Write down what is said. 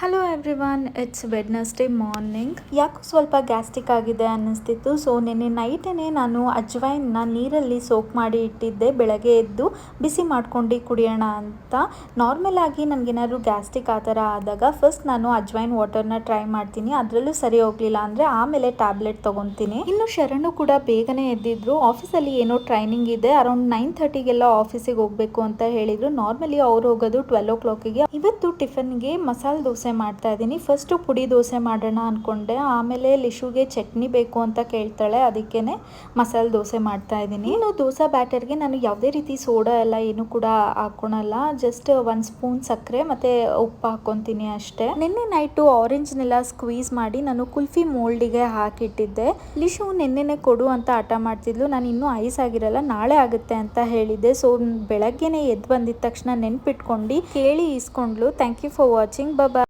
Hello everyone, it's Wednesday morning. ಯಾಕೋ ಸ್ವಲ್ಪ gastric ಆಗಿದೆ ಅನ್ನಿಸ್ತಿತ್ತು. ಸೊ ನಿನ್ನೆ ನೈಟೇ ನಾನು ಅಜ್ವೈನ್ನ ನೀರಲ್ಲಿ ಸೋಕ್ ಮಾಡಿ ಇಟ್ಟಿದ್ದೆ, ಬೆಳಗ್ಗೆ ಎದ್ದು ಬಿಸಿ ಮಾಡ್ಕೊಂಡು ಕುಡಿಯೋಣ ಅಂತ. ನಾರ್ಮಲ್ ಆಗಿ ನನಗೇನಾದ್ರು ಗ್ಯಾಸ್ಟ್ರಿಕ್ ಆ ಥರ ಆದಾಗ ಫಸ್ಟ್ ನಾನು ಅಜ್ವೈನ್ ವಾಟರ್ನ ಟ್ರೈ ಮಾಡ್ತೀನಿ. ಅದರಲ್ಲೂ ಸರಿ ಹೋಗಲಿಲ್ಲ ಅಂದರೆ ಆಮೇಲೆ ಟ್ಯಾಬ್ಲೆಟ್ ತೊಗೊತೀನಿ. ಇನ್ನು ಶರಣು ಕೂಡ ಬೇಗನೆ ಎದ್ದಿದ್ರು. ಆಫೀಸಲ್ಲಿ ಏನೋ ಟ್ರೈನಿಂಗ್ ಇದೆ, ಅರೌಂಡ್ 9:30ಗೆಲ್ಲ ಆಫೀಸಿಗೆ ಹೋಗಬೇಕು ಅಂತ ಹೇಳಿದರು. ನಾರ್ಮಲಿ ಅವ್ರು ಹೋಗೋದು 12 o'clockಗೆ. ಇವತ್ತು ಟಿಫನ್ಗೆ ಮಸಾಲೆ ದೋಸೆ ಮಾಡ್ತಾ ಇದ್ದೀನಿ. ಫಸ್ಟ್ ಪುಡಿ ದೋಸೆ ಮಾಡೋಣ ಅನ್ಕೊಂಡೆ, ಆಮೇಲೆ ಲಿಶುಗೆ ಚಟ್ನಿ ಬೇಕು ಅಂತ ಕೇಳ್ತಾಳೆ, ಅದಕ್ಕೇನೆ ಮಸಾಲೆ ದೋಸೆ ಮಾಡ್ತಾ ಇದ್ದೀನಿ. ಇನ್ನು ದೋಸೆ ಬ್ಯಾಟರ್ಗೆ ನಾನು ಯಾವುದೇ ರೀತಿ ಸೋಡಾ ಎಲ್ಲ ಏನು ಕೂಡ ಹಾಕೊಳಲ್ಲ, ಜಸ್ಟ್ 1 ಸ್ಪೂನ್ ಸಕ್ಕರೆ ಮತ್ತೆ ಉಪ್ಪು ಹಾಕೊತೀನಿ ಅಷ್ಟೇ. ನಿನ್ನೆ ನೈಟು ಆರೆಂಜ್ನೆಲ್ಲ ಸ್ಕ್ವೀಸ್ ಮಾಡಿ ನಾನು ಕುಲ್ಫಿ ಮೋಲ್ಡಿಗೆ ಹಾಕಿಟ್ಟಿದ್ದೆ. ಲಿಶು ನಿನ್ನೆನೆ ಕೊಡು ಅಂತ ಹಠ ಮಾಡ್ತಿದ್ಲು. ನಾನು ಇನ್ನೂ ಐಸ್ ಆಗಿರಲ್ಲ, ನಾಳೆ ಆಗುತ್ತೆ ಅಂತ ಹೇಳಿದ್ದೆ. ಸೊ ಬೆಳಗ್ಗೆನೆ ಎದ್ದು ಬಂದಿದ ತಕ್ಷಣ ನೆನ್ಪಿಟ್ಕೊಂಡು ಕೇಳಿ ಇಸ್ಕೊಂಡ್ಲು. Thank you for watching. Bye.